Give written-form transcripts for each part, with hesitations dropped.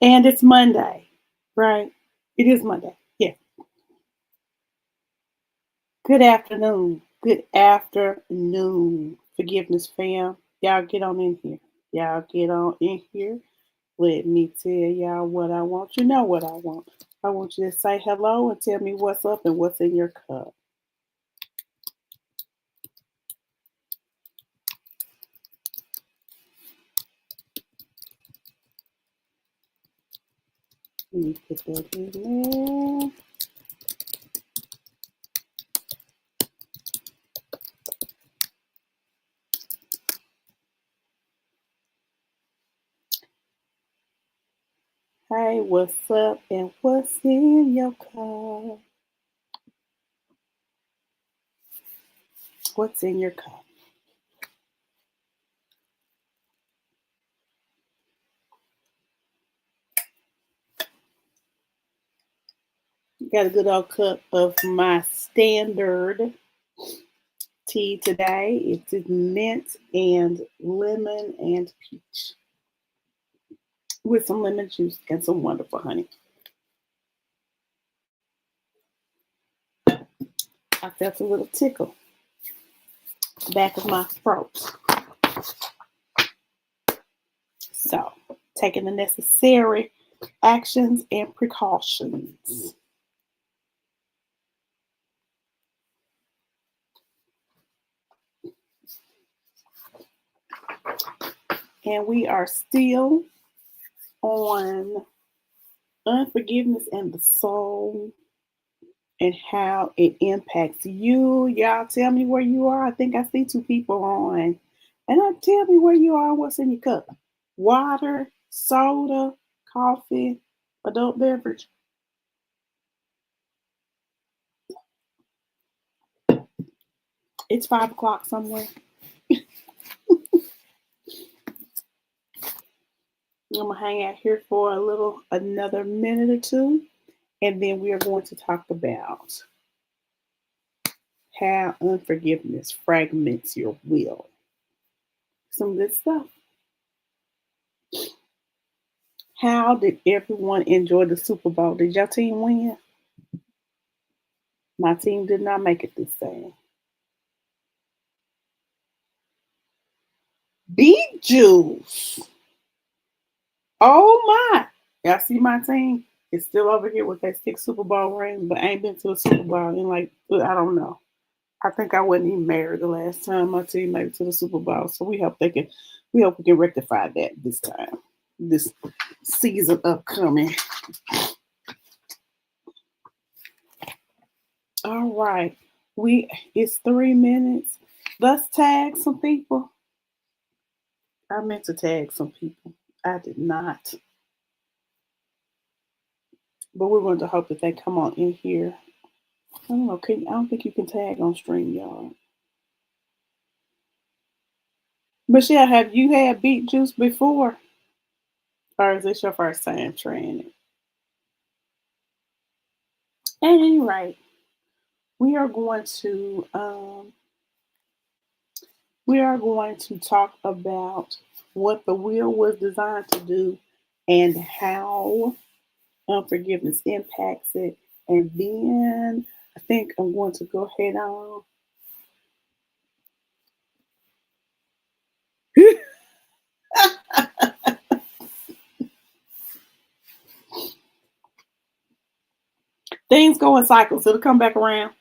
And it's Monday, right? It is Monday. Yeah. Good afternoon. Good afternoon, Forgiveness fam. Y'all get on in here. Y'all get on in here. Let me tell y'all what I want. You know what I want. I want you to say hello and tell me what's up and what's in your cup. Let me put that in there. Hey, what's up and what's in your cup? What's in your cup? Got a good old cup of my standard tea today. It's mint and lemon and peach with some lemon juice and some wonderful honey. I felt a little tickle back of my throat. So, taking the necessary actions and precautions. And we are still on unforgiveness and the soul and how it impacts you. Y'all tell me where you are. I think I see two people on. And tell me where you are, what's in your cup. Water, soda, coffee, adult beverage. It's 5 o'clock somewhere. I'm gonna hang out here for another minute or two, and then we are going to talk about how unforgiveness fragments your will. Some good stuff. How did everyone enjoy the Super Bowl? Did your team win? My team did not make it this time. Beet juice. Oh my. Y'all see my team? It's still over here with that 6 Super Bowl rings, but I ain't been to a Super Bowl in I don't know. I think I wasn't even married the last time my team made it to the Super Bowl. So we hope we can rectify that this time. This season upcoming. All right. It's 3 minutes. Let's tag some people. I meant to tag some people. I did not. But we're going to hope that they come on in here. I don't know. I don't think you can tag on StreamYard. Michelle, have you had beet juice before? Or is this your first time trying it? At any rate, we are going to talk about what the will was designed to do and how unforgiveness impacts it. And then I think I'm going to go ahead on. Things go in cycles. It'll come back around.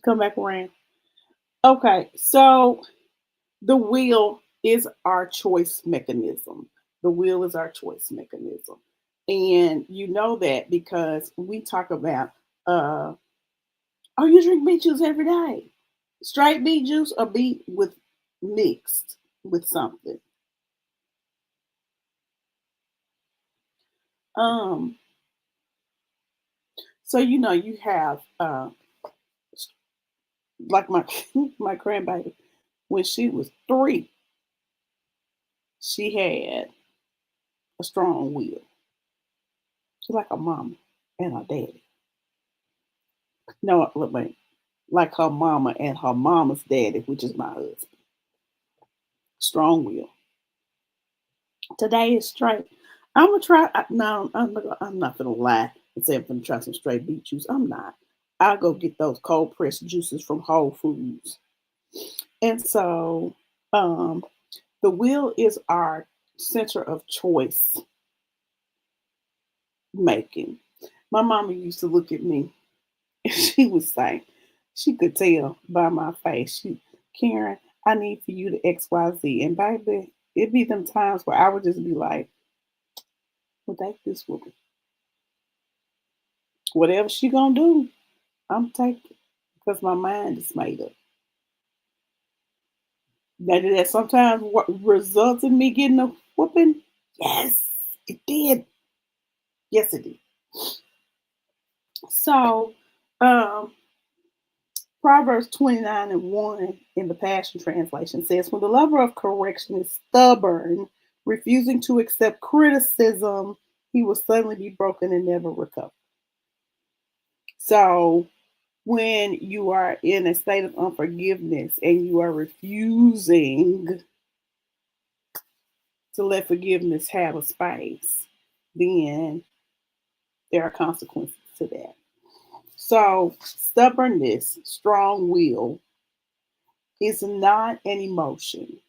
Come back around. Okay, so the will is our choice mechanism. The will is our choice mechanism. And you know that because we talk about, oh, you drink beet juice every day. Straight beet juice or beet with mixed with something. Um, so you have like my my grandbaby, when she was 3, she had a strong will. She's like her mama and her daddy. No, look, wait, like her mama and her mama's daddy, which is my husband. Strong will. Today is straight. I'm gonna try. No, I'm not gonna lie and say I'm gonna try some straight beet juice. I'm not. I'll go get those cold pressed juices from Whole Foods. And so, um, the will is our center of choice making. My mama used to look at me and she would say, she could tell by my face, Karen, I need for you to XYZ. And baby, it'd be them times where I would just be like, well, take this woman. Whatever she gonna do, I'm taking because my mind is made up. That sometimes what results in me getting a whooping? Yes, it did. Yes, it did. So, um, Proverbs 29 and 1 in the Passion Translation says, when the lover of correction is stubborn, refusing to accept criticism, he will suddenly be broken and never recover. So, when you are in a state of unforgiveness and you are refusing to let forgiveness have a space, then there are consequences to that. So, stubbornness, strong will, is not an emotion,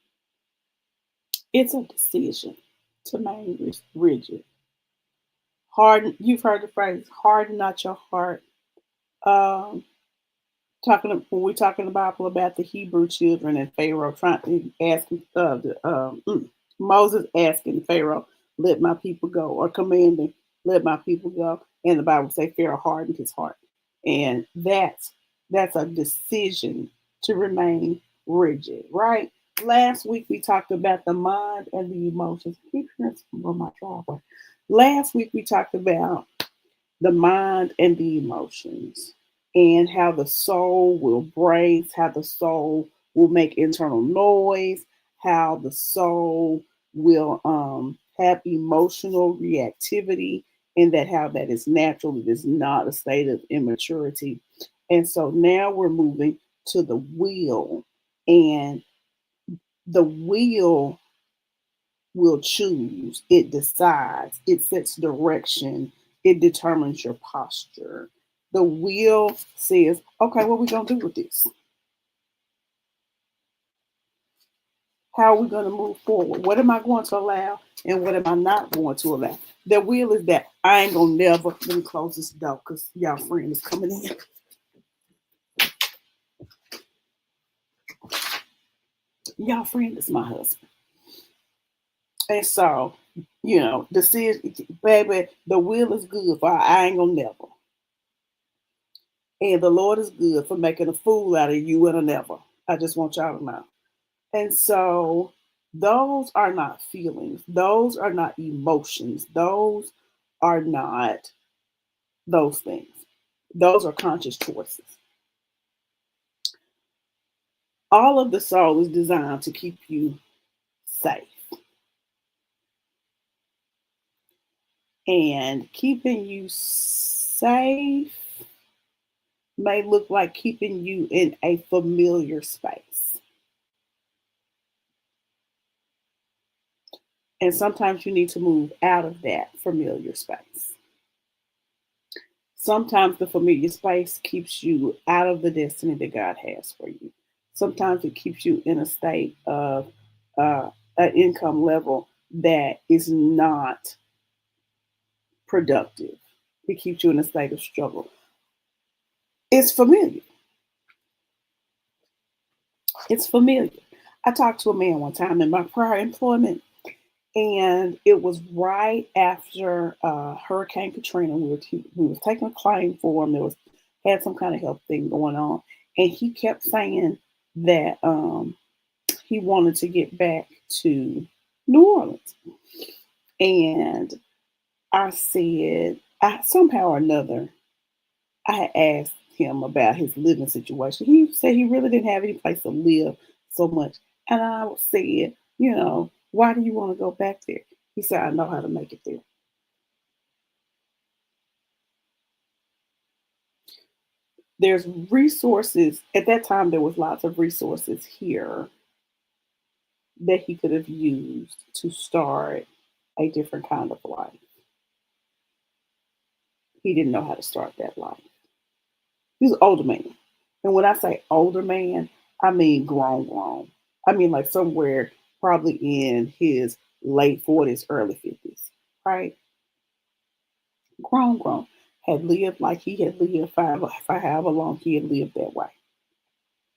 it's a decision to remain rigid. Harden, you've heard the phrase, harden not your heart. Um, when we're talking about the Hebrew children and Pharaoh trying to ask Moses asking Pharaoh, "Let my people go," or commanding, "Let my people go," and the Bible say Pharaoh hardened his heart, and that's a decision to remain rigid, right? Last week we talked about the mind and the emotions. Keep hearing on my driveway. Last week we talked about the mind and the emotions, and how the soul will brace, how the soul will make internal noise, how the soul will have emotional reactivity, and that how that is natural. It is not a state of immaturity. And so now we're moving to the will, and the will choose, it decides, it sets direction, it determines your posture. The will says, okay, what are we going to do with this? How are we going to move forward? What am I going to allow and what am I not going to allow? The will is that I ain't going to never, let me close this door because y'all friend is coming in. Y'all friend is my husband. And so, decision, baby, the will is good for I ain't going to never. And the Lord is good for making a fool out of you and a never. I just want y'all to know. And so those are not feelings. Those are not emotions. Those are not those things. Those are conscious choices. All of the soul is designed to keep you safe. And keeping you safe may look like keeping you in a familiar space. And sometimes you need to move out of that familiar space. Sometimes the familiar space keeps you out of the destiny that God has for you. Sometimes it keeps you in a state of an income level that is not productive. It keeps you in a state of struggle. It's familiar. It's familiar. I talked to a man one time in my prior employment, and it was right after Hurricane Katrina. We was taking a claim for him. There was had some kind of health thing going on, and he kept saying that he wanted to get back to New Orleans. And I said, somehow or another, I had asked him about his living situation. He said he really didn't have any place to live so much, and I said, why do you want to go back there? He said, I know how to make it there. There's resources. At that time, there was lots of resources here that he could have used to start a different kind of life. He didn't know how to start that life. He was an older man. And when I say older man, I mean grown, grown. I mean like somewhere probably in his late 40s, early 50s, right? Grown, grown. Had lived like he had lived for however long he had lived that way.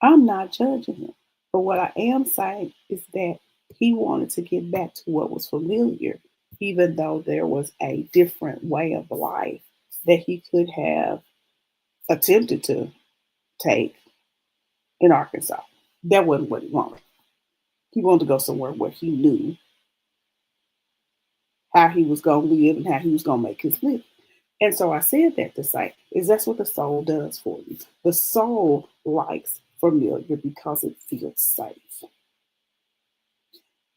I'm not judging him. But what I am saying is that he wanted to get back to what was familiar, even though there was a different way of life that he could have attempted to take in Arkansas. That wasn't what he wanted. He wanted to go somewhere where he knew how he was going to live and how he was going to make his living. And so I said that to say, is that's what the soul does for you. The soul likes familiar because it feels safe.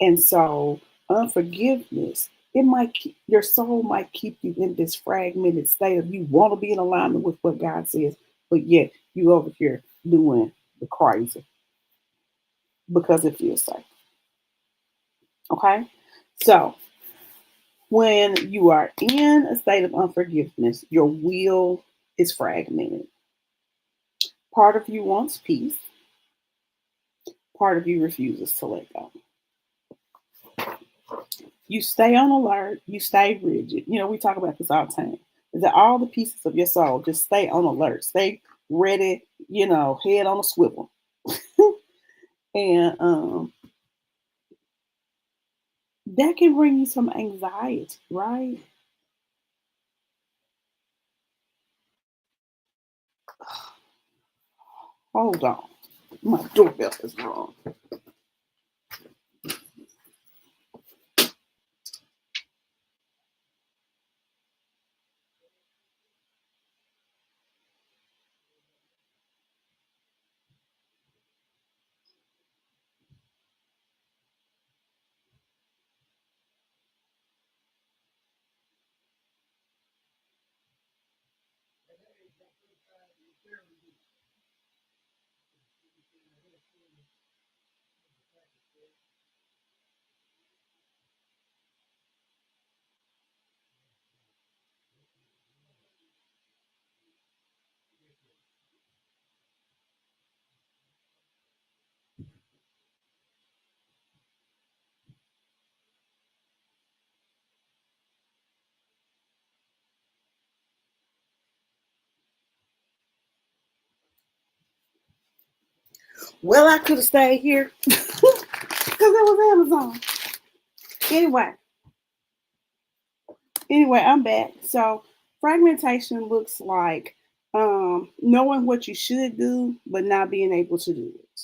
And so unforgiveness, your soul might keep you in this fragmented state of you want to be in alignment with what God says, but yet you over here doing the crazy because it feels safe. Okay? So when you are in a state of unforgiveness, your will is fragmented. Part of you wants peace, part of you refuses to let go. You stay on alert, you stay rigid. We talk about this all the time. Is that all the pieces of your soul just stay on alert, stay ready, head on a swivel. And that can bring you some anxiety, right? Hold on. My doorbell is wrong. Well, I could have stayed here because it was Amazon. Anyway, I'm back. So fragmentation looks like knowing what you should do, but not being able to do it.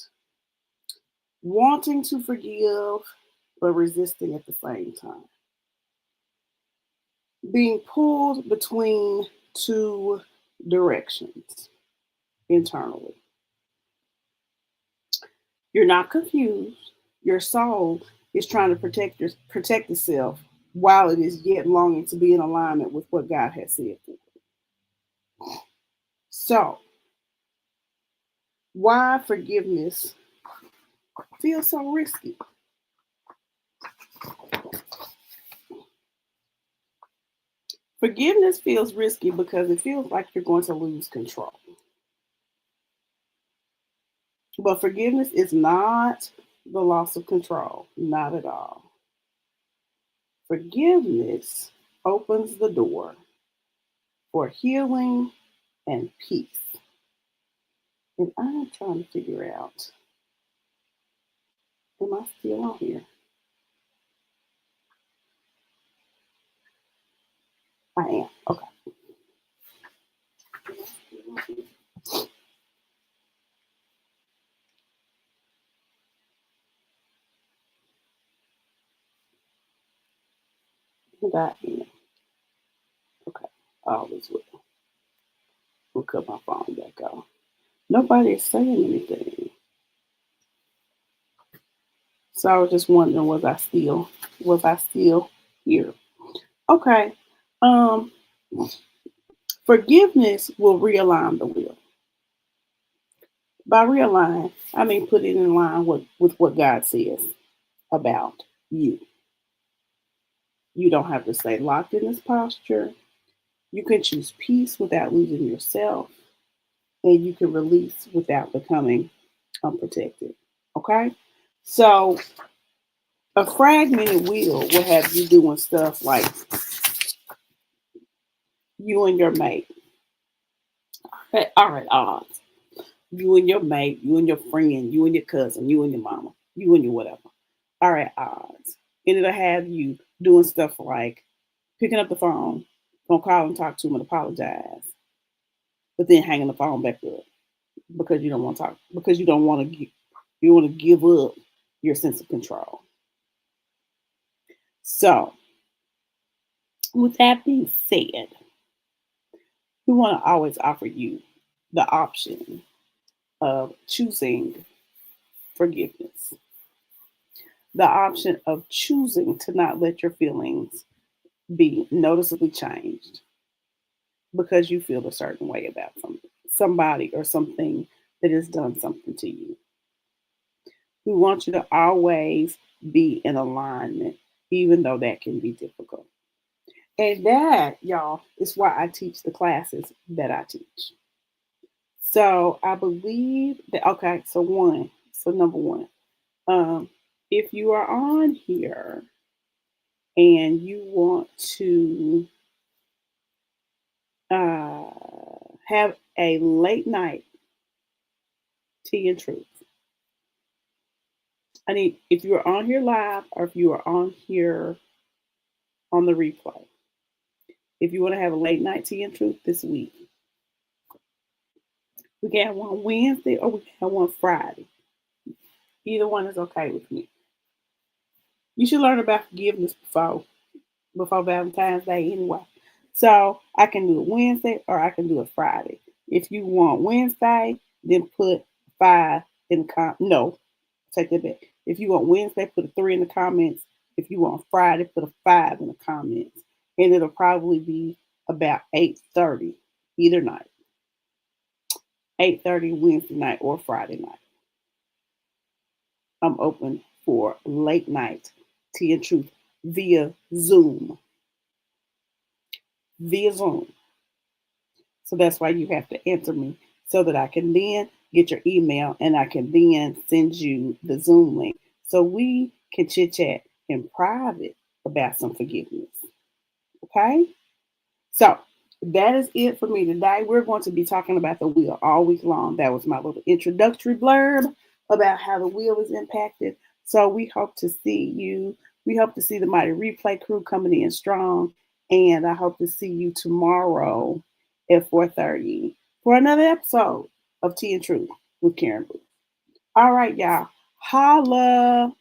Wanting to forgive, but resisting at the same time. Being pulled between two directions internally. You're not confused. Your soul is trying to protect itself while it is yet longing to be in alignment with what God has said. So, why forgiveness feels so risky? Forgiveness feels risky because it feels like you're going to lose control. But forgiveness is not the loss of control, not at all. Forgiveness opens the door for healing and peace. And I'm trying to figure out, am I still on here? I am. Okay. I am. Okay. All is well. We'll cut my phone back off. Nobody is saying anything. So I was just wondering, was I still here? Okay. Um, Forgiveness will realign the will. By realign, I mean put it in line with what God says about you. You don't have to stay locked in this posture. You can choose peace without losing yourself, and you can release without becoming unprotected. Okay? So, a fragmented wheel will have you doing stuff like you and your mate. Okay, all right, odds. You and your mate, you and your friend, you and your cousin, you and your mama, you and your whatever. All right, odds. And it'll have you doing stuff like picking up the phone, gonna call and talk to them and apologize, but then hanging the phone back up because you don't want to talk, because you don't want to, you want to give up your sense of control. So, with that being said, we want to always offer you the option of choosing forgiveness, the option of choosing to not let your feelings be noticeably changed because you feel a certain way about somebody or something that has done something to you. We want you to always be in alignment, even though that can be difficult. And that, y'all, is why I teach the classes that I teach. So I believe that, okay, so number one, um, if you are on here and you want to uh, have a late night tea and truth, I need, if you are on here live or if you are on here on the replay, if you want to have a late night tea and truth this week, we can have one Wednesday or we can have one Friday. Either one is okay with me. You should learn about forgiveness before Valentine's Day anyway. So I can do it Wednesday or I can do it Friday. If you want Wednesday, then put 5 in the no, take that back. If you want Wednesday, put a 3 in the comments. If you want Friday, put a 5 in the comments. And it'll probably be about 8:30 either night. 8:30 Wednesday night or Friday night. I'm open for late night tea and truth via Zoom. Via Zoom. So that's why you have to answer me so that I can then get your email and I can then send you the Zoom link so we can chit chat in private about some forgiveness. Okay? So that is it for me today. We're going to be talking about the wheel all week long. That was my little introductory blurb about how the wheel is impacted. So we hope to see you. We hope to see the Mighty Replay crew coming in strong. And I hope to see you tomorrow at 4:30 for another episode of Tea and Truth with Karen Booth. All right, y'all. Holla.